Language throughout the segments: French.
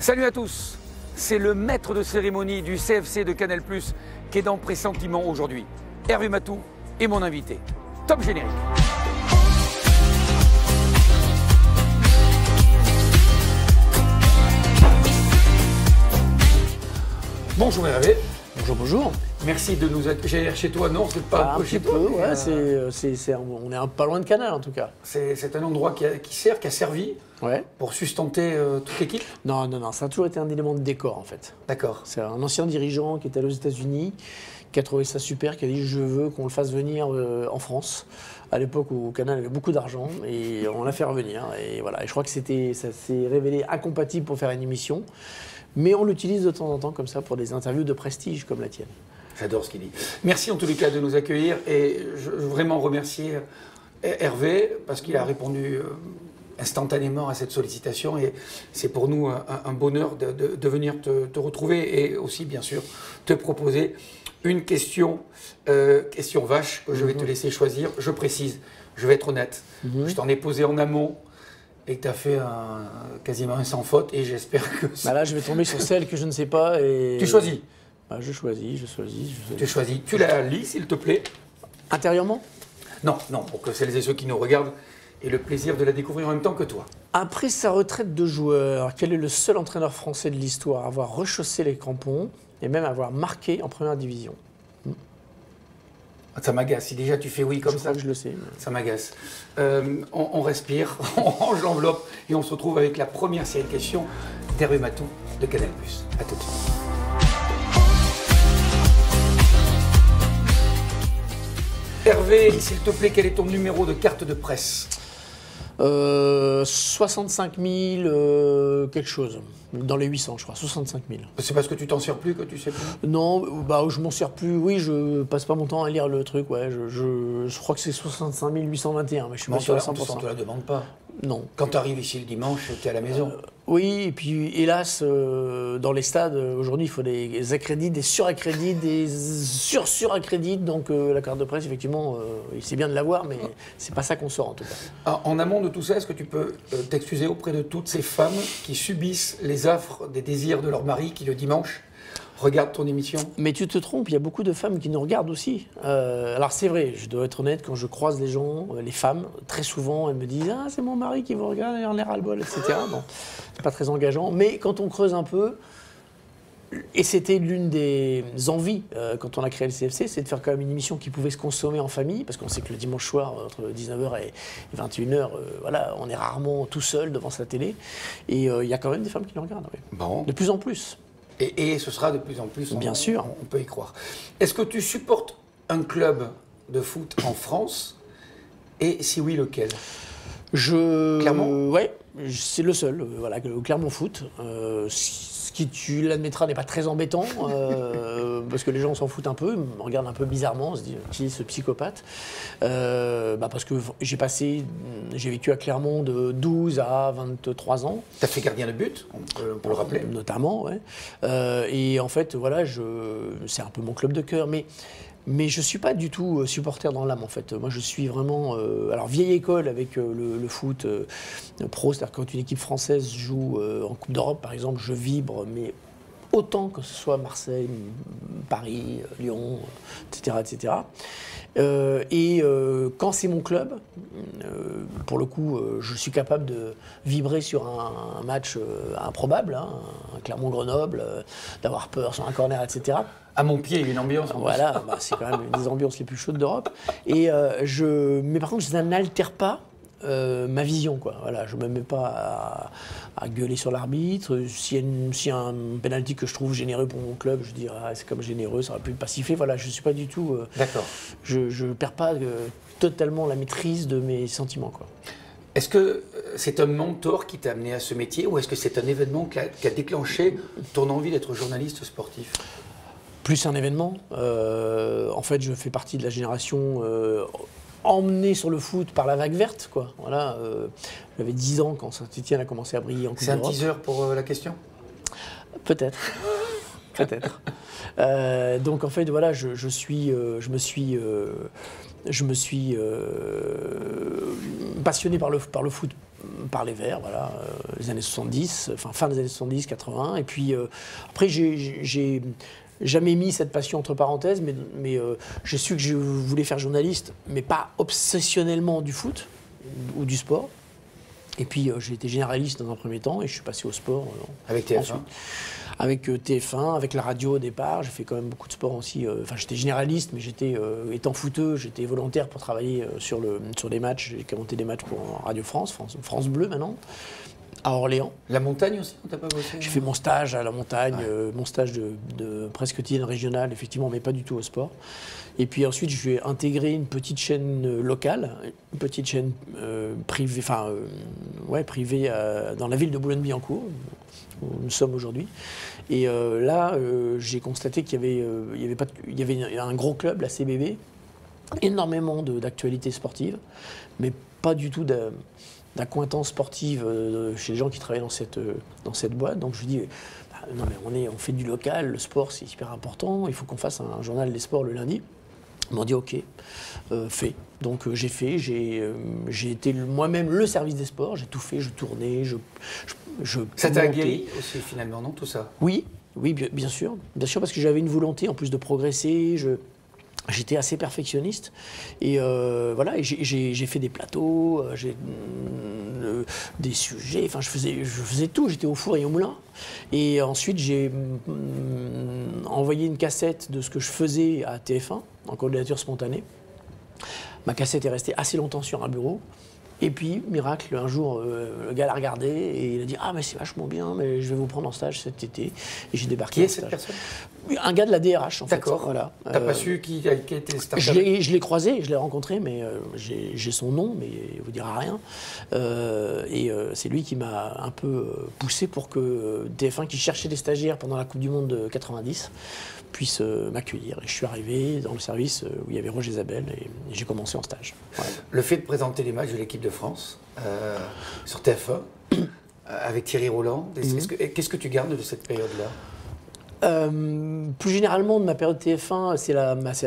Salut à tous, c'est le maître de cérémonie du CFC de Canal+, qui est dans Pressentiment aujourd'hui. Hervé Matou est mon invité. Top générique. Bonjour Hervé. Bonjour, bonjour. Merci de nous accueillir chez toi. Non, c'est pas un chez petit toi. peu, ouais, on est pas loin de Canal en tout cas. C'est un endroit qui a servi pour sustenter toute l'équipe. Non, ça a toujours été un élément de décor en fait. D'accord. C'est un ancien dirigeant qui est allé aux États-Unis, qui a trouvé ça super, qui a dit je veux qu'on le fasse venir en France. À l'époque où Canal avait beaucoup d'argent et on l'a fait revenir. Et voilà. Et je crois que ça s'est révélé incompatible pour faire une émission. Mais on l'utilise de temps en temps comme ça pour des interviews de prestige comme la tienne. J'adore ce qu'il dit. Merci en tous les cas de nous accueillir et je veux vraiment remercier Hervé parce qu'il a répondu instantanément à cette sollicitation et c'est pour nous un bonheur de venir te retrouver et aussi bien sûr te proposer une question vache que je vais te laisser choisir. Je précise, je vais être honnête, je t'en ai posé en amont. Et que tu as fait quasiment un sans faute, et j'espère que... Là, je vais tomber sur celle que je ne sais pas, et... Tu choisis. Je choisis. Tu choisis. Tu la lis, s'il te plaît. Intérieurement ? Non, pour que celles et ceux qui nous regardent aient le plaisir de la découvrir en même temps que toi. Après sa retraite de joueur, quel est le seul entraîneur français de l'histoire à avoir rechaussé les crampons, et même à avoir marqué en première division ? Ça m'agace. Si déjà tu fais oui comme ça. Je crois que je le sais. Mais... Ça m'agace. On respire, on range l'enveloppe et on se retrouve avec la première série de questions d'Hervé Matou de Canal+. À tout de suite. Hervé, s'il te plaît, quel est ton numéro de carte de presse ? 65 000 quelque chose. Dans les 800, je crois. 65 000. C'est parce que tu t'en sers plus que tu sais plus ? Non, je m'en sers plus. Oui, je passe pas mon temps à lire le truc. Ouais, je crois que c'est 65 821, mais je suis pas sûr à 100%. On te la demande pas. Non. Quand tu arrives ici le dimanche, tu es à la maison. Oui, et puis hélas, dans les stades, aujourd'hui, il faut des accrédits, des suraccrédits, des suraccrédits. Donc la carte de presse, effectivement, c'est bien de l'avoir, mais c'est pas ça qu'on sort en tout cas. En amont de tout ça, est-ce que tu peux t'excuser auprès de toutes ces femmes qui subissent les affres des désirs de leur mari qui, le dimanche, regardent ton émission ? Mais tu te trompes, il y a beaucoup de femmes qui nous regardent aussi. Alors c'est vrai, je dois être honnête, quand je croise les gens, les femmes, très souvent, elles me disent « Ah, c'est mon mari qui vous regarde, il en est ras-le-bol, etc. » Bon, c'est pas très engageant, mais quand on creuse un peu, et c'était l'une des envies quand on a créé le CFC, c'est de faire quand même une émission qui pouvait se consommer en famille, parce qu'on sait que le dimanche soir, entre 19h et 21h, voilà, on est rarement tout seul devant sa télé, et il y a quand même des femmes qui le regardent, oui. Bon. De plus en plus. Et ce sera de plus en plus. Bien sûr. On peut y croire. Est-ce que tu supportes un club de foot en France ? Et si oui, lequel ? Clermont ? Ouais, c'est le seul, voilà, le Clermont Foot. Ce qui, tu l'admettras, n'est pas très embêtant, parce que les gens s'en foutent un peu, me regardent un peu bizarrement, on se dit, qui est ce psychopathe ? Parce que j'ai vécu à Clermont de 12 à 23 ans. Tu as fait gardien de but, on peut le rappeler. Notamment, ouais. Et en fait, voilà, c'est un peu mon club de cœur, mais je ne suis pas du tout supporter dans l'âme, en fait. Moi, je suis vraiment... alors, vieille école avec le foot pro, c'est-à-dire quand une équipe française joue en Coupe d'Europe, par exemple, je vibre, mais autant que ce soit Marseille, Paris, Lyon, etc., etc. Quand c'est mon club, pour le coup, je suis capable de vibrer sur un match improbable, un Clermont-Grenoble, d'avoir peur sur un corner, etc. À mon pied, il y a une ambiance. Voilà, c'est quand même une des ambiances les plus chaudes d'Europe. Mais par contre, ça n'altère pas ma vision, quoi. Voilà, je ne me mets pas à gueuler sur l'arbitre. S'il y a un penalty que je trouve généreux pour mon club, je dis c'est comme généreux, ça aurait pu pas siffler. Voilà, je ne suis pas du tout... D'accord. Je ne perds pas totalement la maîtrise de mes sentiments, quoi. Est-ce que c'est un mentor qui t'a amené à ce métier ou est-ce que c'est un événement qui a déclenché ton envie d'être journaliste sportif ? Plus un événement. En fait, je fais partie de la génération emmenée sur le foot par la vague verte, quoi. Voilà, j'avais 10 ans quand Saint-Étienne a commencé à briller en Coupe d'Europe. C'est un teaser pour la question ? Peut-être. Peut-être. Donc en fait, voilà, je me suis passionné par le foot par les Verts, voilà, les années 70, enfin fin des années 70, 80. Et puis après, j'ai jamais mis cette passion entre parenthèses, mais j'ai su que je voulais faire journaliste, mais pas obsessionnellement du foot ou du sport. Et puis j'ai été généraliste dans un premier temps et je suis passé au sport. Avec TF1 ensuite. Avec TF1, avec la radio au départ, j'ai fait quand même beaucoup de sport aussi. Enfin, j'étais généraliste, mais étant footeux, j'étais volontaire pour travailler sur les matchs. J'ai commenté des matchs pour Radio France, France Bleu maintenant, à Orléans. La montagne aussi, on t'a pas bossé? J'ai fait mon stage à la montagne, mon stage de presque quotidienne régionale, effectivement, mais pas du tout au sport. Et puis ensuite, je vais intégrer une petite chaîne locale, une petite chaîne privée, privée dans la ville de Boulogne-Billancourt, où nous sommes aujourd'hui. Et là, j'ai constaté qu'il y avait un gros club, la CBB, énormément d'actualités sportives, mais pas du tout d'acquaintance sportive chez les gens qui travaillent dans cette boîte. Donc je dis, non mais on fait du local, le sport c'est hyper important, il faut qu'on fasse un journal des sports le lundi. Ils m'ont dit ok, fait. Donc j'ai fait, j'ai été moi-même le service des sports, j'ai tout fait, je tournais, ça t'a aguerri aussi finalement, non, tout ça? Oui, bien sûr, parce que j'avais une volonté en plus de progresser. J'étais assez perfectionniste et voilà, et j'ai fait des plateaux, des sujets, enfin je faisais tout, j'étais au four et au moulin. Et ensuite j'ai envoyé une cassette de ce que je faisais à TF1 en candidature spontanée. Ma cassette est restée assez longtemps sur un bureau. Et puis, miracle, un jour, le gars l'a regardé et il a dit « Ah, mais c'est vachement bien, mais je vais vous prendre en stage cet été. » Et j'ai débarqué. Qui est cette personne? Un gars de la DRH, en fait. D'accord. Voilà. T'as pas su qui était cette Je l'ai croisé, je l'ai rencontré, mais j'ai son nom, mais il ne vous dira rien. C'est lui qui m'a un peu poussé pour que TF1, qui cherchait des stagiaires pendant la Coupe du Monde de 90, puisse m'accueillir. Et je suis arrivé dans le service où il y avait Roger Zabel et j'ai commencé en stage. Voilà. Le fait de présenter les matchs de l'équipe de France sur TF1 avec Thierry Roland, qu'est-ce que tu gardes de cette période-là? Plus généralement, de ma période TF1, c'est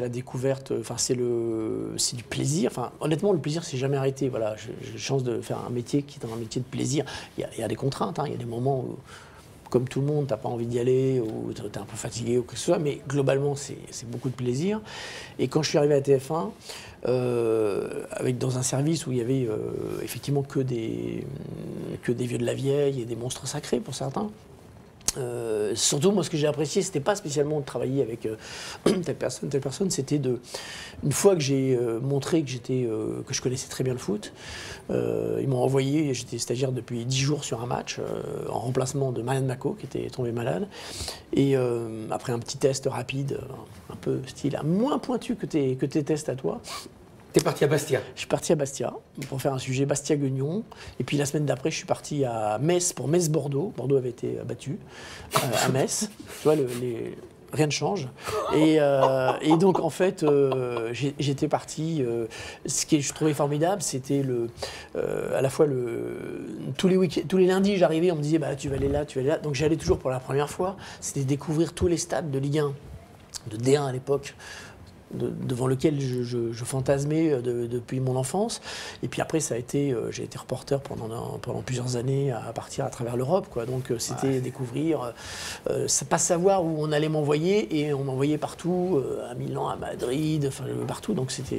la découverte, enfin, c'est du plaisir. Enfin, honnêtement, le plaisir s'est jamais arrêté. Voilà, j'ai la chance de faire un métier qui est un métier de plaisir. Il y a des contraintes, il y a des moments où, comme tout le monde, tu n'as pas envie d'y aller, ou tu es un peu fatigué, ou quoi que ce soit, mais globalement, c'est beaucoup de plaisir. Et quand je suis arrivé à TF1, dans un service où il y avait effectivement que des vieux de la vieille et des monstres sacrés pour certains, surtout, moi, ce que j'ai apprécié, c'était pas spécialement de travailler avec telle personne, c'était une fois que j'ai montré que je connaissais très bien le foot, ils m'ont envoyé, j'étais stagiaire depuis 10 jours sur un match, en remplacement de Marianne Macot, qui était tombée malade, et après un petit test rapide, un peu style moins pointu que tes tests à toi. T'es parti à Bastia? Je suis parti à Bastia pour faire un sujet Bastia-Guignon. Et puis la semaine d'après, je suis parti à Metz pour Metz-Bordeaux. Bordeaux avait été battu à Metz. Tu vois, rien ne change. Et donc, en fait, j'étais parti. Ce que je trouvais formidable, c'était à la fois tous les lundis, j'arrivais, on me disait, bah, tu vas aller là, tu vas aller là. Donc j'allais toujours pour la première fois. C'était découvrir tous les stades de Ligue 1, de D1 à l'époque, devant lequel je fantasmais depuis mon enfance. Et puis après, j'ai été reporter pendant plusieurs années à partir à travers l'Europe, quoi. Donc c'était découvrir, pas savoir où on allait m'envoyer, et on m'envoyait partout, à Milan, à Madrid, enfin partout. Donc c'était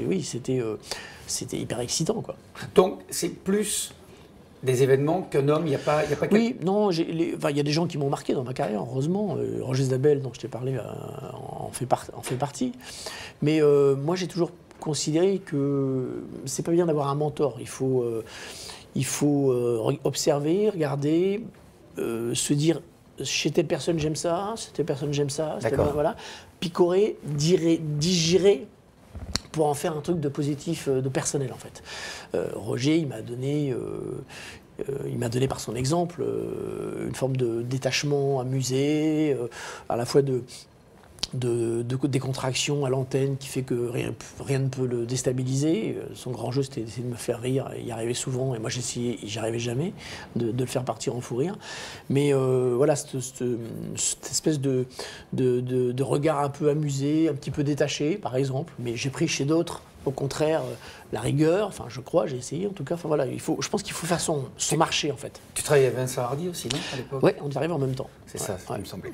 hyper excitant, quoi. Donc c'est plus des événements qu'un homme, il n'y a pas Oui, non, il y a des gens qui m'ont marqué dans ma carrière, heureusement. Roger Zabel, dont je t'ai parlé, en fait partie. Mais moi, j'ai toujours considéré que c'est pas bien d'avoir un mentor. Il faut observer, regarder, se dire, chez telle personne j'aime ça, chez telle personne j'aime ça, voilà, picorer, digérer, pour en faire un truc de positif, de personnel, en fait. Roger, il m'a donné par son exemple une forme de détachement amusé, à la fois de décontraction à l'antenne qui fait que rien ne peut le déstabiliser. Son grand jeu, c'était d'essayer de me faire rire, et y arriver souvent, et moi j'y arrivais jamais, de le faire partir en fou rire. Mais voilà, cette espèce de regard un peu amusé, un petit peu détaché, par exemple, mais j'ai pris chez d'autres Au contraire, la rigueur, enfin je crois, j'ai essayé en tout cas, enfin voilà, je pense qu'il faut faire son marché en fait. Tu travaillais avec Vincent Hardy aussi, non, à l'époque? Oui, on y arrive en même temps. C'est ça, il me semblait.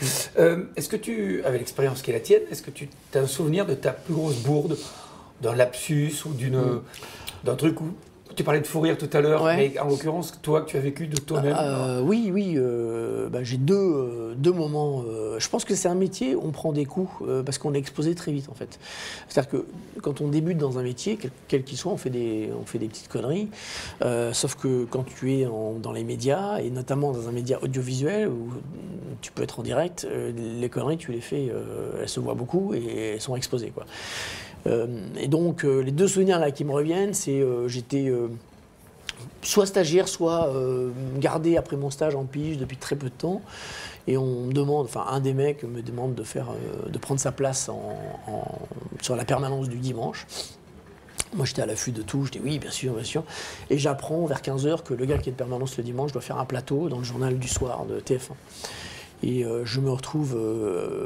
Est-ce que tu, avec l'expérience qui est la tienne, est-ce que tu as un souvenir de ta plus grosse bourde, d'un lapsus ou d'un truc où tu parlais de fou rire tout à l'heure, mais en l'occurrence, toi, que tu as vécu de toi-même? Oui, j'ai deux moments. Je pense que c'est un métier, on prend des coups parce qu'on est exposé très vite en fait. C'est-à-dire que quand on débute dans un métier, quel qu'il soit, on fait des petites conneries. Sauf que quand tu es dans les médias, et notamment dans un média audiovisuel où tu peux être en direct, les conneries, tu les fais, elles se voient beaucoup et elles sont exposées, quoi. Et donc, les deux souvenirs là qui me reviennent, c'est j'étais soit stagiaire, soit gardé après mon stage en pige depuis très peu de temps. Et on me demande, enfin un des mecs me demande de prendre sa place sur la permanence du dimanche. Moi j'étais à l'affût de tout, je dis oui bien sûr, bien sûr. Et j'apprends vers 15h que le gars qui est de permanence le dimanche doit faire un plateau dans le journal du soir de TF1. Et je me retrouve,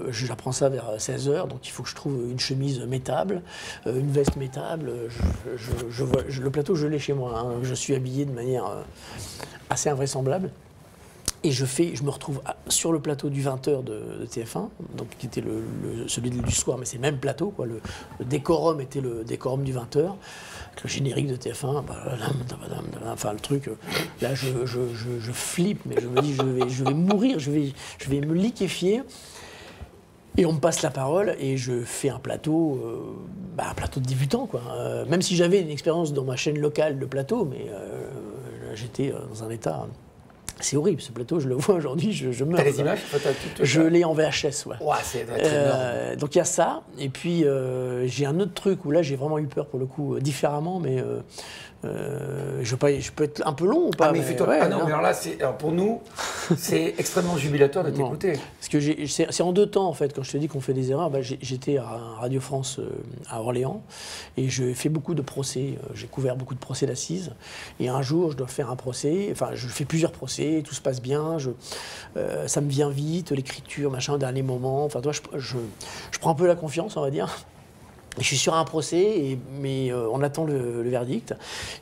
j'apprends ça vers 16h, donc il faut que je trouve une chemise métable, une veste métable. Le plateau, je l'ai chez moi, hein. Je suis habillé de manière assez invraisemblable. Et je me retrouve sur le plateau du 20h de TF1, donc, qui était celui du soir, mais c'est le même plateau, quoi. Le décorum était le décorum du 20h. Le générique de TF1, enfin le truc, là je flippe, mais je me dis je vais mourir, je vais me liquéfier. Et on me passe la parole et je fais un plateau de débutant, quoi. Même si j'avais une expérience dans ma chaîne locale de plateau, mais j'étais dans un état... C'est horrible, ce plateau, je le vois aujourd'hui, je meurs. T'as les images? Je l'ai en VHS, ouais. Ouah, c'est énorme. Donc il y a ça, et puis j'ai un autre truc où là j'ai vraiment eu peur pour le coup, différemment, mais je peux être un peu long ou pas? Ah, mais fais-toi... ouais, non, mais alors là, pour nous, c'est extrêmement jubilatoire de t'écouter. Parce que c'est en deux temps, en fait, quand je te dis qu'on fait des erreurs, j'étais à Radio France à Orléans, et je fais beaucoup de procès, j'ai couvert beaucoup de procès d'assises, et un jour, je dois faire un procès, enfin, je fais plusieurs procès, tout se passe bien, ça me vient vite, l'écriture, machin, au dernier moment, enfin, toi, je prends un peu la confiance, on va dire. Je suis sur un procès, mais on attend le verdict.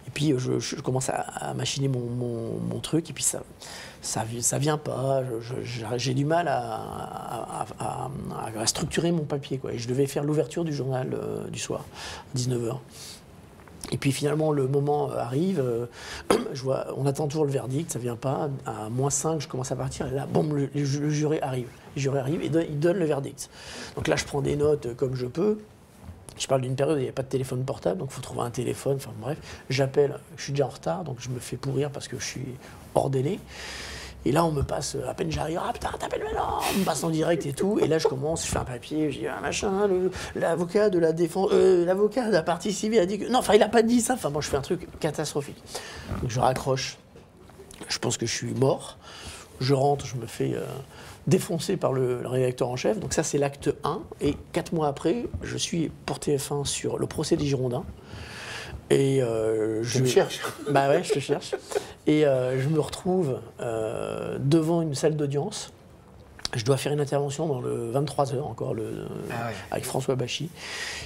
Et puis je commence à machiner mon truc, et puis ça vient pas. J'ai du mal à structurer mon papier, quoi. Et je devais faire l'ouverture du journal du soir, 19h. Et puis finalement, le moment arrive, on attend toujours le verdict, ça vient pas. À -5, je commence à partir, et là, boum, le juré arrive. Le juré arrive et il donne le verdict. Donc là, je prends des notes comme je peux. Je parle d'une période où il n'y a pas de téléphone portable, donc il faut trouver un téléphone, enfin bref. J'appelle, je suis déjà en retard, donc je me fais pourrir parce que je suis hors délai. Et là, on me passe, à peine j'arrive, ah putain, t'appelles maintenant, on me passe en direct et tout. Et là, je commence, je fais un papier, je dis, ah machin, l'avocat de la défense, l'avocat de la partie civile a dit que. Non, enfin, il n'a pas dit ça, enfin, bon, je fais un truc catastrophique. Donc je raccroche, je pense que je suis mort. Je rentre, je me fais défoncer par le rédacteur en chef. Donc ça, c'est l'acte 1. Et 4 mois après, je suis pour TF1 sur le procès des Girondins. Et je me cherche. Bah ouais, je te cherche. Et je me retrouve devant une salle d'audience. Je dois faire une intervention dans le 23h encore, avec François Bachy.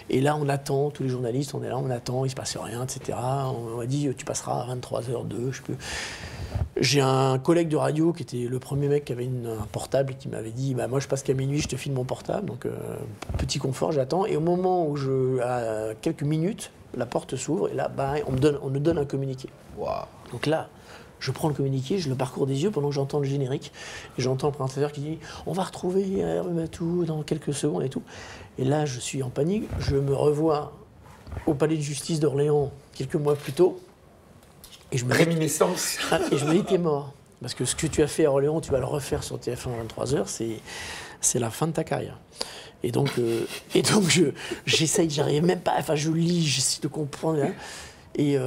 Et là, on attend, tous les journalistes, on est là, on attend, il ne se passe rien, etc. On m'a dit, tu passeras à 23h02, je sais plus. J'ai un collègue de radio qui était le premier mec qui avait un portable et qui m'avait dit moi je passe qu'à minuit, je te file mon portable. Donc petit confort, j'attends. Et au moment où à quelques minutes, la porte s'ouvre et là on me donne un communiqué. Wow. Donc là, je prends le communiqué, je le parcours des yeux pendant que j'entends le générique. Et j'entends le présentateur qui dit on va retrouver Hervé Matou dans quelques secondes et tout. Et là, je suis en panique. Je me revois au palais de justice d'Orléans quelques mois plus tôt. Et je me Réminiscence. Et je me dis, t'es mort. Parce que ce que tu as fait à Orléans, tu vas le refaire sur TF1 à 23h, c'est la fin de ta carrière. Et donc j'essaye, j'arrive même pas, enfin je lis, j'essaie de comprendre. Hein. Et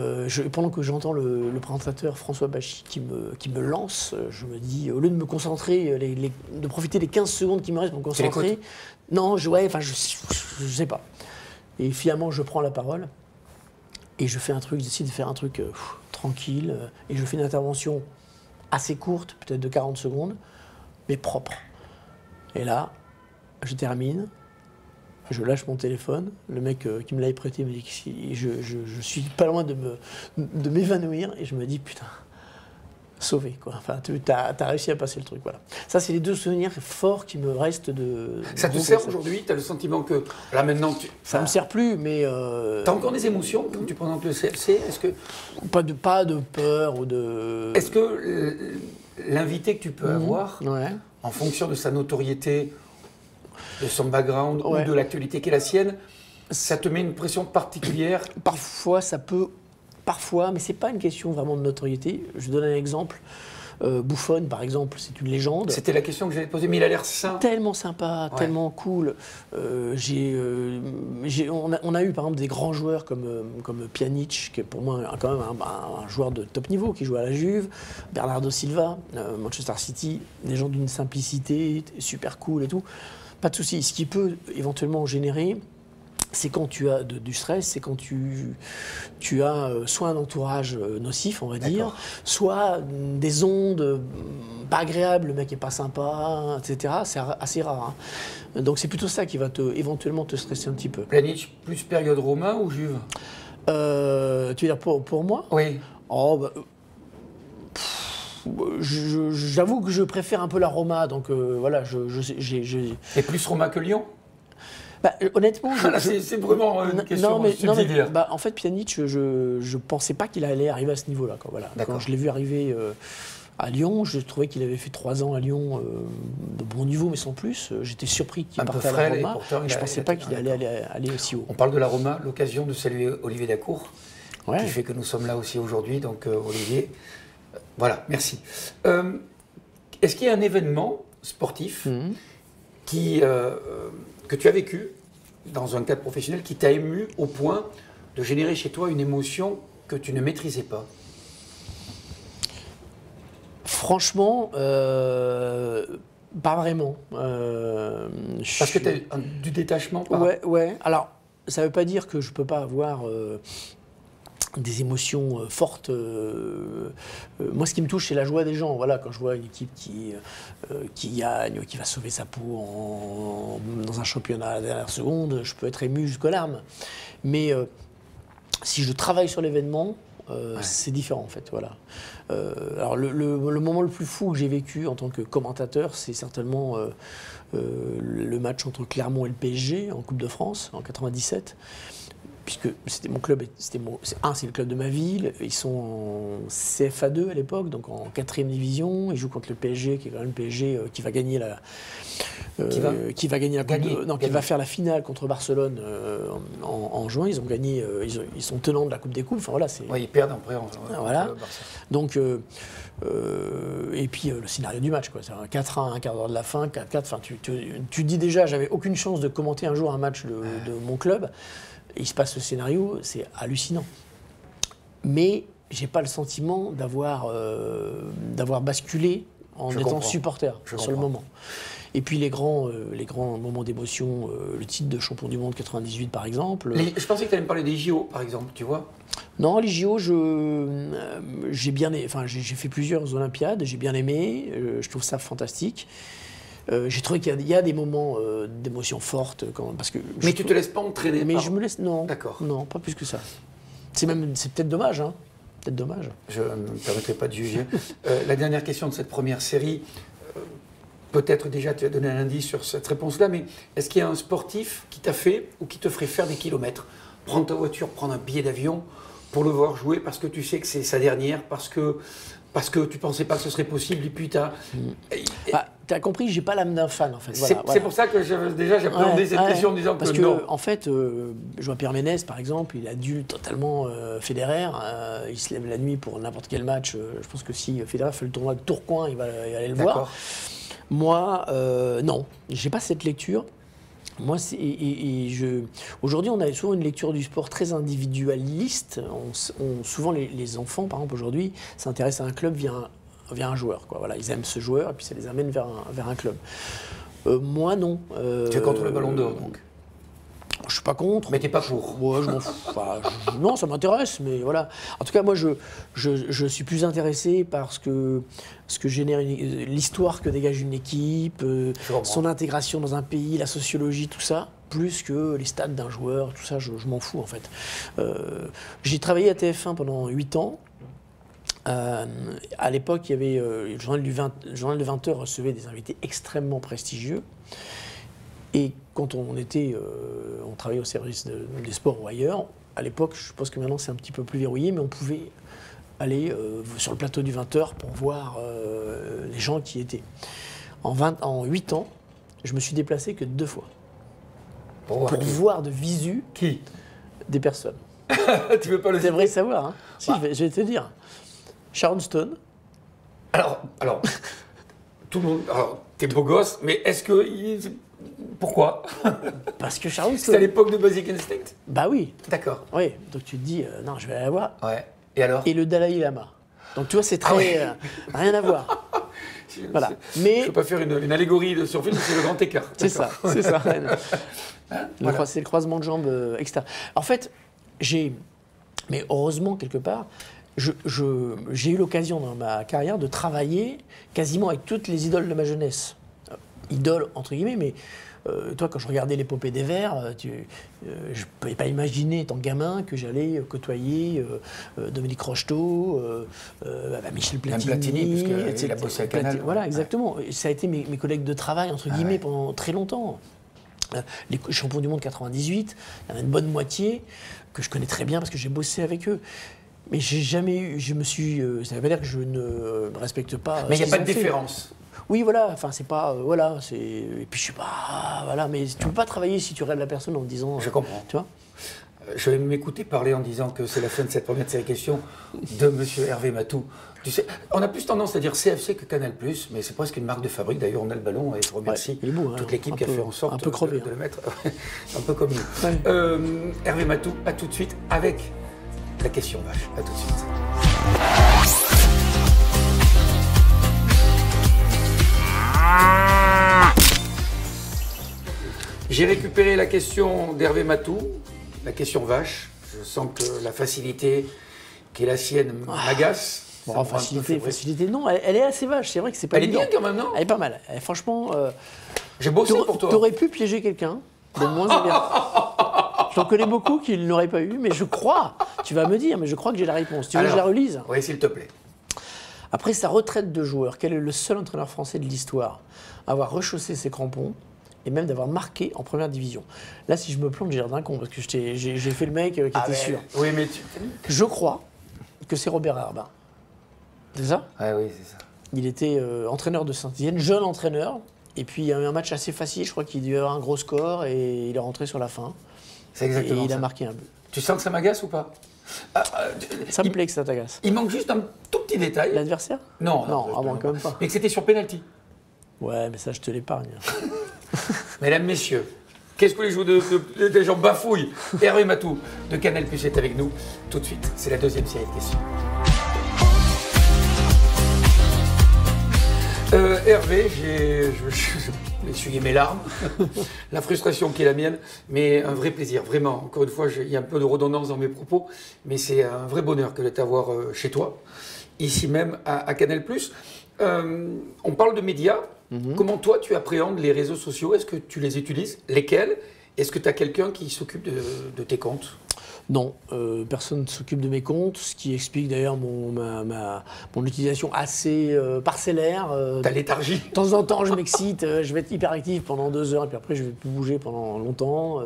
pendant que j'entends le présentateur François Bachy qui me lance, je me dis, au lieu de me concentrer, de profiter des 15 secondes qui me restent pour me concentrer, non, je sais pas. Et finalement, je prends la parole. Et je décide de faire un truc tranquille, et je fais une intervention assez courte, peut-être de 40 secondes, mais propre. Et là, je termine, Je lâche mon téléphone, le mec qui me l'avait prêté me dit que je suis pas loin de m'évanouir et je me dis putain, sauvé quoi. Enfin, tu as réussi à passer le truc, voilà. Ça, c'est les deux souvenirs forts qui me restent de. Ça te sert aujourd'hui? Tu as le sentiment que là maintenant ça me sert plus, mais. Tu as encore des émotions quand tu présentes le CFC? Est-ce que pas de peur ou de. Est-ce que l'invité que tu peux avoir, ouais. en fonction de sa notoriété, de son background ouais. ou de l'actualité qui est la sienne, ça te met une pression particulière? Parfois, ça peut. Parfois, mais c'est pas une question vraiment de notoriété. Je donne un exemple. Buffon, par exemple, c'est une légende. C'était la question que j'allais te poser, mais il a l'air sain. Tellement sympa, ouais. Tellement cool. On a eu par exemple des grands joueurs comme Pjanic, qui est pour moi quand même un joueur de top niveau, qui joue à la Juve, Bernardo Silva, Manchester City, des gens d'une simplicité, super cool et tout. Pas de souci. Ce qui peut éventuellement générer, c'est quand tu as du stress, c'est quand tu as soit un entourage nocif, on va dire, soit des ondes pas agréables, le mec est pas sympa, etc. C'est assez rare. Hein. Donc c'est plutôt ça qui va éventuellement te stresser un petit peu. Pjanic, plus période Romain ou Juve? Tu veux dire pour moi? Oui. Oh, bah, j'avoue que je préfère un peu la Roma, donc voilà. Et plus Roma que Lyon? Bah, honnêtement, c'est vraiment une question subsidiaire. Bah, en fait, Pjanic, je pensais pas qu'il allait arriver à ce niveau-là. Voilà. Quand je l'ai vu arriver à Lyon, je trouvais qu'il avait fait 3 ans à Lyon de bon niveau, mais sans plus. J'étais surpris qu'il parte à la Roma. Je pensais pas qu'il allait aller aussi haut. On parle de la Roma, l'occasion de saluer Olivier Dacour, ouais. qui fait que nous sommes là aussi aujourd'hui. Donc Olivier, voilà, merci. Est-ce qu'il y a un événement sportif que tu as vécu dans un cadre professionnel qui t'a ému au point de générer chez toi une émotion que tu ne maîtrisais pas? Franchement, pas vraiment. Parce que tu as du détachement ouais. Alors, ça ne veut pas dire que je ne peux pas avoir des émotions fortes. Moi, ce qui me touche, c'est la joie des gens. Voilà, quand je vois une équipe qui gagne, qui va sauver sa peau dans un championnat à la dernière seconde, je peux être ému jusqu'aux larmes. Mais si je travaille sur l'événement, c'est différent en fait. Voilà. Alors le moment le plus fou que j'ai vécu en tant que commentateur, c'est certainement le match entre Clermont et le PSG en Coupe de France en 97. Puisque c'était mon club, c'est le club de ma ville, ils sont en CFA2 à l'époque, donc en 4e division, ils jouent contre le PSG, qui est quand même le PSG qui va gagner qui va faire la finale contre Barcelone en juin. Ils ont gagné, ils sont tenants de la Coupe des Coupes. Enfin voilà, ils perdent après. Voilà. Donc et puis le scénario du match, quoi. C'est un 4-1, un quart d'heure de la fin, 4-4. Enfin, tu dis déjà, j'avais aucune chance de commenter un jour un match de mon club. Et il se passe ce scénario, c'est hallucinant. Mais j'ai pas le sentiment d'avoir basculé en étant supporter sur le moment. Et puis les grands moments d'émotion, le titre de champion du monde 98 par exemple. Je pensais que tu allais me parler des JO par exemple, tu vois. Non, les JO, j'ai fait plusieurs Olympiades, j'ai bien aimé, je trouve ça fantastique. J'ai trouvé qu'il y a des moments d'émotion forte. Mais tu te laisses pas entraîner? Mais je me laisse... Non. D'accord. Non, pas plus que ça. C'est peut-être dommage, hein. Peut-être dommage. Je ne me permettrai pas de juger. La dernière question de cette première série, peut-être déjà tu as donné un indice sur cette réponse-là, mais est-ce qu'il y a un sportif qui t'a fait ou qui te ferait faire des kilomètres? Prendre ta voiture, prendre un billet d'avion pour le voir jouer parce que tu sais que c'est sa dernière, parce que tu pensais pas que ce serait possible, et puis tu as... T'as compris, j'ai pas l'âme d'un fan en fait. C'est pour ça que j'appréhendais cette question en disant parce que non. En fait, je vois Pierre Ménès par exemple, il adule totalement Federer. Il se lève la nuit pour n'importe quel match. Je pense que si Federer fait le tournoi de Tourcoing, il va aller le voir. Moi, non, j'ai pas cette lecture. Moi, aujourd'hui, on a souvent une lecture du sport très individualiste. Souvent, les enfants, par exemple, aujourd'hui, s'intéressent à un club via un joueur, quoi. Voilà, ils aiment ce joueur et puis ça les amène vers un club. Moi, non. Tu es contre le Ballon d'Or, donc? Je suis pas contre. Mais t'es pas pour? Ouais, je m'en fous. Non, ça m'intéresse, mais voilà. En tout cas, moi, je suis plus intéressé par ce que génère l'histoire que dégage une équipe, son intégration dans un pays, la sociologie, tout ça. plus que les stats d'un joueur, tout ça, je m'en fous en fait. J'ai travaillé à TF1 pendant 8 ans. À l'époque, il y avait le journal de 20 heures recevait des invités extrêmement prestigieux. Et quand on travaillait au service des sports ou ailleurs, à l'époque, je pense que maintenant c'est un petit peu plus verrouillé, mais on pouvait aller sur le plateau du 20 heures pour voir les gens qui y étaient. En 8 ans, je me suis déplacé que 2 fois. Pour voir de visu des personnes. Tu veux pas le citer? Tu devrais savoir. Hein. Si, je vais te dire. Sharon Stone. Alors, tout le monde. Alors, t'es beau gosse, mais est-ce que. Pourquoi? Parce que Sharon Stone. C'est à l'époque de Basic Instinct? Bah oui. D'accord. Oui, donc tu te dis, non, je vais aller la voir. Ouais. Et alors? Et le Dalai Lama. Donc tu vois, c'est très. Rien à voir. Voilà. Mais. Je ne peux pas faire une allégorie sur film, c'est le grand écart. C'est ça, c'est ça. C'est le croisement de jambes externe. En fait, mais heureusement, quelque part, j'ai eu l'occasion dans ma carrière de travailler quasiment avec toutes les idoles de ma jeunesse. Idoles, entre guillemets, mais toi, quand je regardais l'épopée des Verts, je ne pouvais pas imaginer, étant gamin, que j'allais côtoyer Dominique Rocheteau, Michel Platini, parce qu'il a bossé à Canal. Voilà, exactement. Ouais. Ça a été mes collègues de travail, entre guillemets, pendant très longtemps. Les champions du monde 98, il y en a une bonne moitié que je connais très bien parce que j'ai bossé avec eux. Mais j'ai jamais eu, ça ne veut pas dire que je ne respecte pas. Mais il n'y a pas de différence. Oui, voilà, enfin, c'est pas. Voilà, c'est. Et puis je sais pas. Voilà, mais tu peux pas travailler si tu regardes la personne en disant. Je comprends. Tu vois? Je vais m'écouter parler en disant que c'est la fin de cette première série question de M. Hervé Matou. Tu sais, on a plus tendance à dire CFC que Canal+, mais c'est presque une marque de fabrique. D'ailleurs, on a le ballon et je remercie toute l'équipe qui a fait en sorte de le mettre un peu comme nous. Ouais. Hervé Matou, à tout de suite avec la question vache. À tout de suite. J'ai récupéré la question d'Hervé Matou, la question vache. Je sens que la facilité qui est la sienne m'agace. Bon, facilité, non, elle est assez vache. C'est vrai que c'est pas évident. Elle est bien quand même, non? Elle est pas mal. Franchement, j'ai bossé pour toi. T'aurais pu piéger quelqu'un de moins en bien. J'en connais beaucoup qui ne l'auraient pas eu, mais je crois, tu vas me dire, mais je crois que j'ai la réponse. Tu veux que je la relise? Oui, s'il te plaît. Après sa retraite de joueur, quel est le seul entraîneur français de l'histoire à avoir rechaussé ses crampons et même d'avoir marqué en première division? Là, si je me plante, j'ai l'air d'un con, parce que j'ai fait le mec qui était sûr. Oui, mais Je crois que c'est Robert Herbin. C'est ça? Oui, c'est ça. Il était entraîneur de Saint-Étienne, jeune entraîneur. Et puis il y a eu un match assez facile, je crois qu'il devait avoir un gros score et il est rentré sur la fin. C'est exactement et il ça. a marqué un but. Tu sens que ça m'agace ou pas? Ça me plaît que ça t'agace. Il manque juste un tout petit détail. L'adversaire? Non, quand même pas. Mais que c'était sur penalty. Ouais, mais ça je te l'épargne. Mesdames, messieurs, qu'est-ce que les joueurs des gens bafouillent? Hervé Matou de Canal+ est avec nous tout de suite. C'est la deuxième série de questions. Hervé, j'ai essuyé mes larmes, la frustration qui est la mienne, mais un vrai plaisir, vraiment. Encore une fois, il y a un peu de redondance dans mes propos, mais c'est un vrai bonheur que de t'avoir chez toi, ici même à Canal+. On parle de médias. Comment toi, tu appréhendes les réseaux sociaux? Est-ce que tu les utilises? Lesquels? Est-ce que tu as quelqu'un qui s'occupe de tes comptes? Non, personne ne s'occupe de mes comptes, ce qui explique d'ailleurs mon utilisation assez parcellaire. Ta léthargie. De temps en temps, je m'excite, je vais être hyperactif pendant 2 heures, et puis après, je ne vais plus bouger pendant longtemps.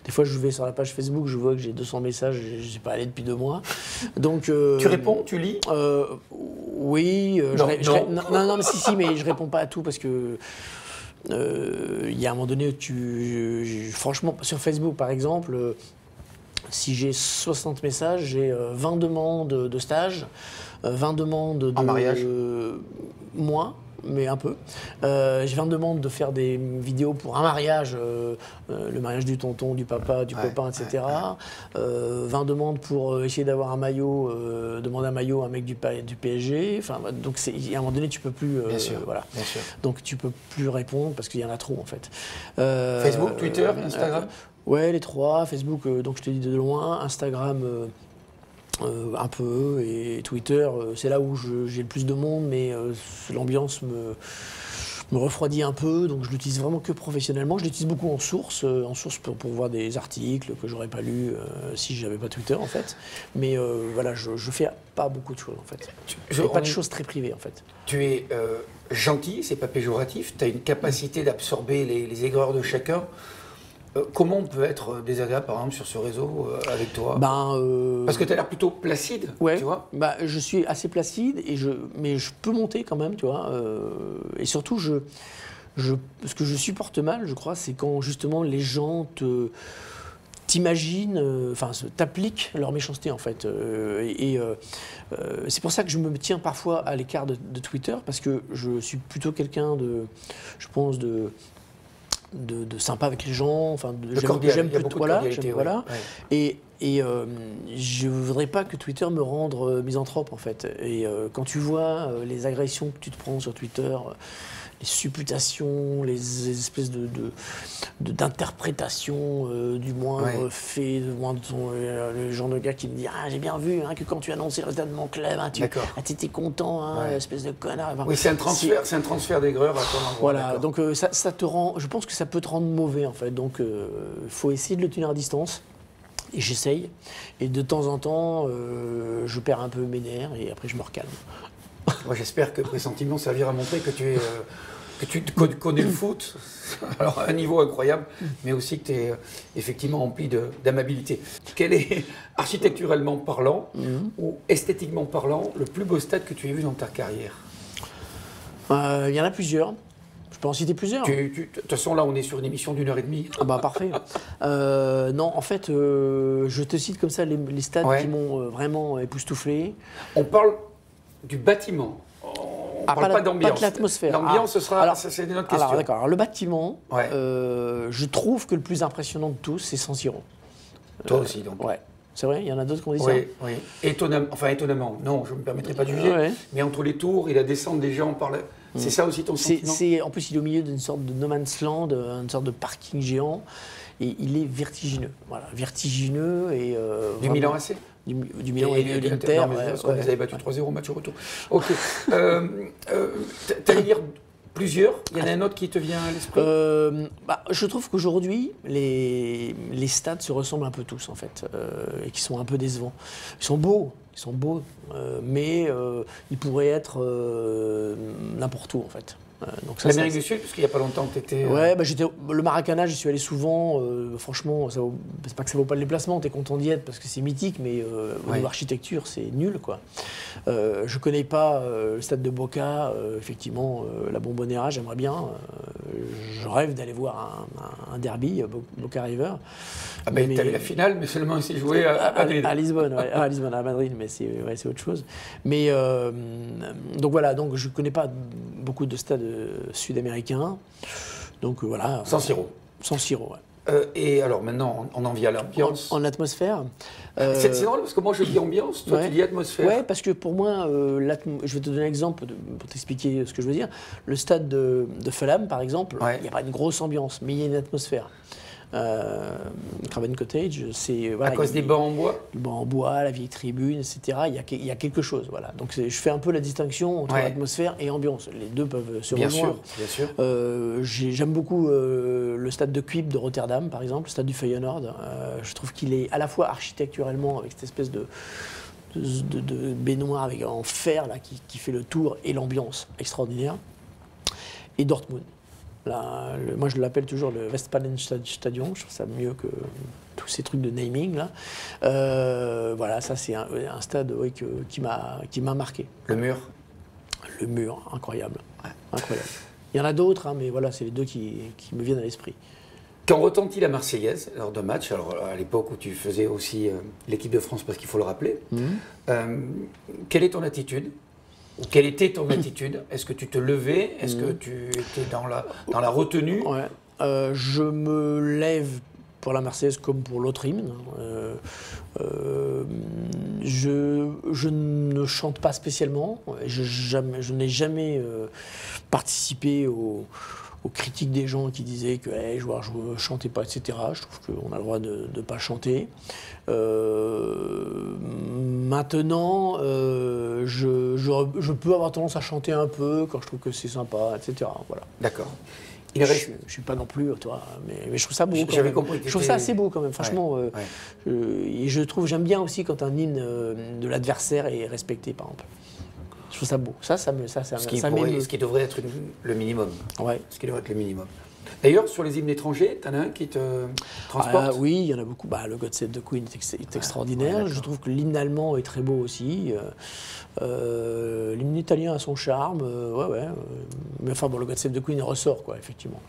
Des fois, je vais sur la page Facebook, je vois que j'ai 200 messages, je ne suis pas allé depuis 2 mois. Donc, tu réponds, tu lis? Oui. Non, mais si, mais je ne réponds pas à tout parce que... Il y a un moment donné, franchement, sur Facebook, par exemple... Si j'ai 60 messages, j'ai 20 demandes de stage, 20 demandes de... En mariage? Moins, mais un peu. J'ai 20 demandes de faire des vidéos pour un mariage, le mariage du tonton, du papa, du copain, etc. 20 demandes pour essayer d'avoir un maillot, demander un maillot à un mec du PSG. Enfin, donc à un moment donné, tu peux plus... Bien sûr, voilà. bien sûr. Donc tu peux plus répondre parce qu'il y en a trop, en fait. Facebook, Twitter, Instagram? Ouais, les 3. Facebook, donc je te dis de loin. Instagram, un peu. Et Twitter, c'est là où j'ai le plus de monde, mais l'ambiance me refroidit un peu, donc je l'utilise vraiment que professionnellement. Je l'utilise beaucoup en source pour voir des articles que j'aurais pas lus si j'avais pas Twitter en fait. Mais voilà, je fais pas beaucoup de choses en fait. Pas de choses très privées en fait. Tu es gentil, c'est pas péjoratif, tu as une capacité d'absorber les aigreurs de chacun. Comment on peut être désagréable, par exemple, sur ce réseau avec toi? Parce que tu as l'air plutôt placide, ouais, tu vois. Je suis assez placide, mais je peux monter quand même, tu vois. Et surtout, ce que je supporte mal, je crois, c'est quand justement les gens t'imaginent, t'appliquent leur méchanceté, en fait. C'est pour ça que je me tiens parfois à l'écart de Twitter, parce que je suis plutôt quelqu'un je pense, de sympa avec les gens, j'aime plutôt, voilà. Et je voudrais pas que Twitter me rende misanthrope en fait. Et quand tu vois les agressions que tu te prends sur Twitter, les supputations, les espèces d'interprétations du moindre fait, le genre de gars qui me dit j'ai bien vu que quand tu annonçais le résultat de mon club, tu étais content, espèce de connard. Oui, c'est un transfert d'aigreur à ton endroit. Voilà, donc ça te rend, je pense que ça peut te rendre mauvais en fait. Donc il faut essayer de le tenir à distance. Et j'essaye. Et de temps en temps, je perds un peu mes nerfs et après je me recalme. Moi, j'espère que Pressentiment servira à montrer que tu connais le foot, alors à un niveau incroyable, mais aussi que tu es effectivement rempli d'amabilité. Quel est, architecturalement parlant, ou esthétiquement parlant, le plus beau stade que tu aies vu dans ta carrière? Il y en a plusieurs. Je peux en citer plusieurs. De toute façon, là, on est sur une émission d'1h30. Ah bah parfait. Non, en fait, je te cite comme ça les stades qui m'ont vraiment époustouflé. On parle du bâtiment. On parle pas d'ambiance. Pas de l'atmosphère. L'ambiance, c'est une autre question. Alors d'accord. Alors, le bâtiment, je trouve que le plus impressionnant de tous, c'est San Siro. Toi aussi, donc. Ouais. C'est vrai, il y en a d'autres qui ont dit ça. Oui. Étonnamment. Non, je ne me permettrai pas de juger. Mais entre les tours et la descente des gens par là. C'est ça aussi ton sentiment? En plus, il est au milieu d'une sorte de no man's land, une sorte de parking géant. Et il est vertigineux. Voilà, vertigineux. Et, du Milan AC? Du Milan et de l'Inter. Parce qu'on les avait battus 3-0 au match au retour. Ok. T'allais dire plusieurs? Il y en a un autre qui te vient à l'esprit? Je trouve qu'aujourd'hui, les stades se ressemblent un peu tous, en fait, et qui sont un peu décevants. Ils sont beaux, mais ils pourraient être n'importe où, en fait. L'Amérique du Sud, parce qu'il n'y a pas longtemps que tu étais... le Maracana, j'y suis allé souvent. Franchement, c'est pas que ça vaut pas le déplacement, tu es content d'y être parce que c'est mythique, mais au niveau architecture, c'est nul, quoi. Je connais pas le stade de Boca, effectivement, la Bombonera, j'aimerais bien. Je rêve d'aller voir un derby, Boca River. Ah ben, t'avais la finale, mais seulement il s'est joué à Madrid. À Lisbonne, à Lisbonne, à Madrid, mais c'est autre chose. Mais donc voilà, donc je connais pas beaucoup de stades sud-américains. Donc voilà. San Siro. San Siro, et alors maintenant, on en vient à l'ambiance. En atmosphère. C'est drôle parce que moi je dis ambiance, toi tu dis atmosphère. Ouais, parce que pour moi, je vais te donner un exemple pour t'expliquer ce que je veux dire. Le stade de Fulham, par exemple, il n'y a pas une grosse ambiance, mais il y a une atmosphère. Craven Cottage, c'est à cause des bancs en bois. Les bancs en bois, la vieille tribune, etc. Il y a quelque chose, voilà. Donc je fais un peu la distinction entre atmosphère et ambiance. Les deux peuvent se rejoindre. Bien sûr. J'aime beaucoup le stade de Kuip de Rotterdam, par exemple, le stade du Feyenoord. Je trouve qu'il est à la fois architecturalement avec cette espèce de baignoire en fer là qui fait le tour et l'ambiance extraordinaire. Et Dortmund. Moi, je l'appelle toujours le Westfalenstadion. Je trouve ça mieux que tous ces trucs de naming là. Voilà, ça c'est un stade qui m'a marqué. Le mur. Le mur, incroyable. Incroyable. Il y en a d'autres, mais voilà, c'est les deux qui me viennent à l'esprit. Quand retentit la Marseillaise lors d'un match, alors à l'époque où tu faisais aussi l'équipe de France, parce qu'il faut le rappeler, quelle est ton attitude? Ou quelle était ton attitude? Est-ce que tu te levais? Est-ce que tu étais dans la retenue? Je me lève pour la Marseillaise comme pour l'autre hymne. Je ne chante pas spécialement. Je n'ai jamais participé aux critiques des gens qui disaient que les joueurs ne chantaient pas, etc. Je trouve qu'on a le droit de ne pas chanter. Maintenant, je peux avoir tendance à chanter un peu quand je trouve que c'est sympa, etc. Voilà. D'accord. Je ne suis pas non plus, toi, mais je trouve ça beau. J'avais compris. Je trouve ça assez beau quand même, franchement. Et j'aime bien aussi quand un hymne de l'adversaire est respecté, par exemple. Je trouve ça beau. Ce qui devrait être le minimum. Ouais. Ce qui devrait être le minimum. D'ailleurs, sur les hymnes étrangers, t'en as un qui te transporte? Oui, il y en a beaucoup. Le God Save the Queen est extraordinaire. Je trouve que l'hymne allemand est très beau aussi. L'hymne italien a son charme. Mais enfin, le God Save the Queen ressort, quoi, effectivement.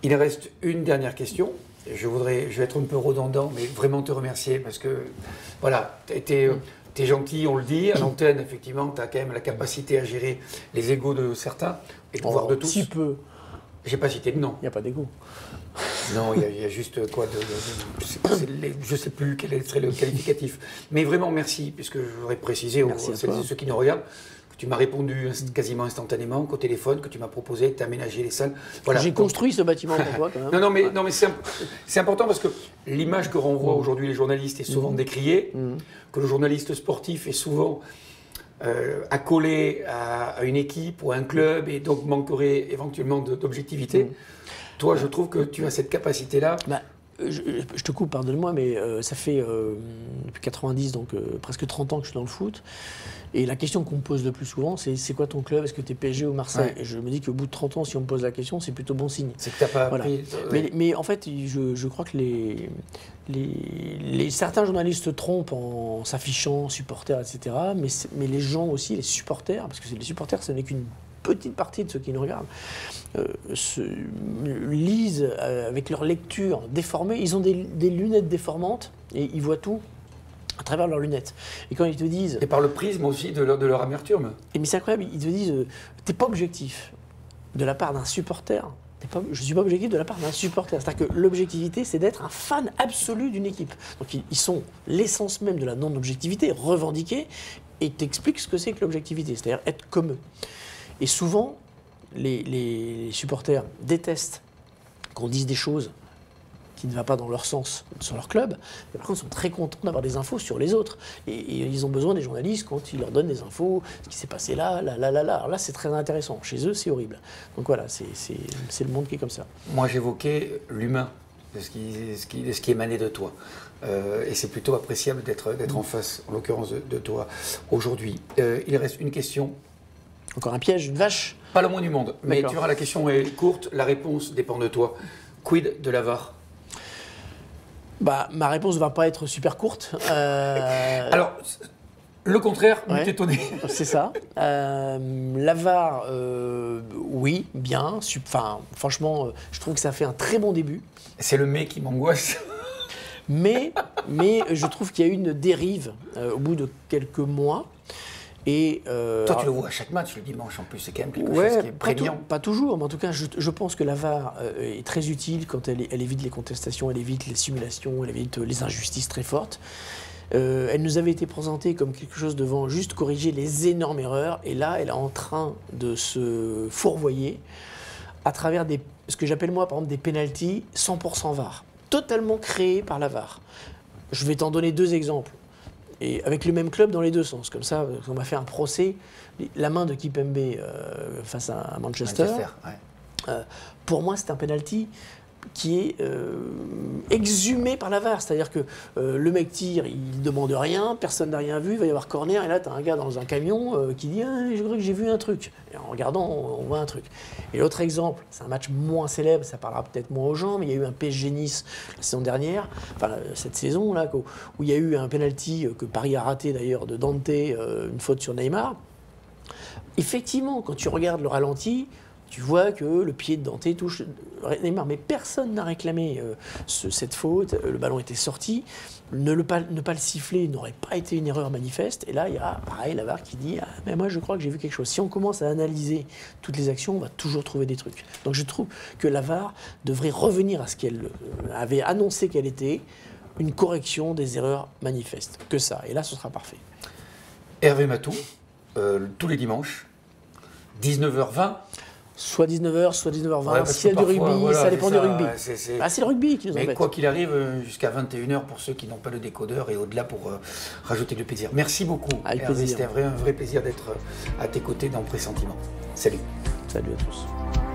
Il reste une dernière question. Je vais être un peu redondant, mais vraiment te remercier parce que, voilà, t'es gentil, on le dit. À l'antenne, effectivement, tu as quand même la capacité à gérer les égos de certains et le pouvoir de tous. Si peu. J'ai pas cité de nom. Il n'y a pas d'égo. Non, il y a juste quoi je sais plus quel serait le qualificatif. Mais vraiment, merci, puisque je voudrais préciser aux ceux qui nous regardent que tu m'as répondu quasiment instantanément qu'au téléphone, que tu m'as proposé, que tu as aménagé les salles. Voilà. J'ai construit ce bâtiment pour toi, quand même. Non, mais c'est important parce que l'image que renvoient aujourd'hui les journalistes est souvent décriée, que le journaliste sportif est souvent accolé à une équipe ou à un club et donc manquerait éventuellement d'objectivité. Toi, je trouve que tu as cette capacité-là. Je te coupe, pardonne-moi, mais ça fait depuis 90, donc presque 30 ans que je suis dans le foot. Et la question qu'on me pose le plus souvent, c'est quoi ton club? Est-ce que tu es PSG ou Marseille? Et je me dis qu'au bout de 30 ans, si on me pose la question, c'est plutôt bon signe. C'est que tu n'as pas appris. Mais en fait, je crois que certains journalistes se trompent en s'affichant supporters, etc. Mais les gens aussi, les supporters, parce que les supporters, ce n'est qu'une petite partie de ceux qui nous regardent, lisent avec leur lecture déformée. Ils ont des lunettes déformantes et ils voient tout à travers leurs lunettes. Et quand ils te disent... Et par le prisme aussi de leur amertume. Mais c'est incroyable, ils te disent, t'es pas objectif de la part d'un supporter. Je ne suis pas objectif de la part d'un supporter. C'est-à-dire que l'objectivité, c'est d'être un fan absolu d'une équipe. Donc ils sont l'essence même de la non-objectivité, revendiquée, et t'expliquent ce que c'est que l'objectivité, c'est-à-dire être comme eux. Et souvent, les supporters détestent qu'on dise des choses qui ne vont pas dans leur sens sur leur club, mais par contre, ils sont très contents d'avoir des infos sur les autres. Et ils ont besoin des journalistes quand ils leur donnent des infos, ce qui s'est passé là. Alors là, c'est très intéressant. Chez eux, c'est horrible. Donc voilà, c'est le monde qui est comme ça. Moi, j'évoquais l'humain, de ce qui émanait de toi. Et c'est plutôt appréciable d'être en face, en l'occurrence, de toi aujourd'hui. Il reste une question. Encore un piège, une vache? Pas le moins du monde. Mais tu verras, la question est courte, la réponse dépend de toi. Quid de la VAR? Ma réponse ne va pas être super courte. Alors, le contraire, m'est étonné. C'est ça. La VAR, oui, bien. Franchement, je trouve que ça fait un très bon début. C'est le mais qui m'angoisse. Mais je trouve qu'il y a eu une dérive au bout de quelques mois. Et toi, tu le vois à chaque match le dimanche, en plus, c'est quand même quelque chose qui est prégnant. Pas toujours, mais en tout cas, je pense que la VAR est très utile quand elle évite les contestations, elle évite les simulations, elle évite les injustices très fortes. Elle nous avait été présentée comme quelque chose devant juste corriger les énormes erreurs, et là, elle est en train de se fourvoyer à travers ce que j'appelle moi, par exemple, des pénaltys 100% VAR, totalement créés par la VAR. Je vais t'en donner deux exemples. Et avec le même club dans les deux sens. Comme ça, on m'a fait un procès. La main de Kimpembe face à Manchester. Pour moi, c'est un penalty qui est exhumé par la VAR. C'est-à-dire que le mec tire, il ne demande rien, personne n'a rien vu, il va y avoir corner, et là, tu as un gars dans un camion qui dit « je crois que j'ai vu un truc ». Et en regardant, on voit un truc. Et l'autre exemple, c'est un match moins célèbre, ça parlera peut-être moins aux gens, mais il y a eu un PSG Nice la saison dernière, cette saison, là, où il y a eu un penalty que Paris a raté d'ailleurs de Dante, une faute sur Neymar. Effectivement, quand tu regardes le ralenti, tu vois que le pied de Dante touche Neymar, mais personne n'a réclamé cette faute, le ballon était sorti, ne pas le siffler n'aurait pas été une erreur manifeste, et là il y a pareil la VAR qui dit « mais moi je crois que j'ai vu quelque chose ». Si on commence à analyser toutes les actions, on va toujours trouver des trucs. Donc je trouve que la VAR devrait revenir à ce qu'elle avait annoncé qu'elle était, une correction des erreurs manifestes, que ça, et là ce sera parfait. Hervé Matou, tous les dimanches, 19h20. soit 19h, soit 19h20. Ouais, parce S'il y a que du parfois, rugby, voilà, ça dépend c'est du ça, rugby. ouais, C'est le rugby qui nous Mais embête. quoi qu'il arrive, jusqu'à 21h pour ceux qui n'ont pas le décodeur et au-delà pour rajouter du plaisir. Merci beaucoup. Avec Hervé, plaisir. c'était un vrai plaisir d'être à tes côtés dans Pressentiment. Salut. Salut à tous.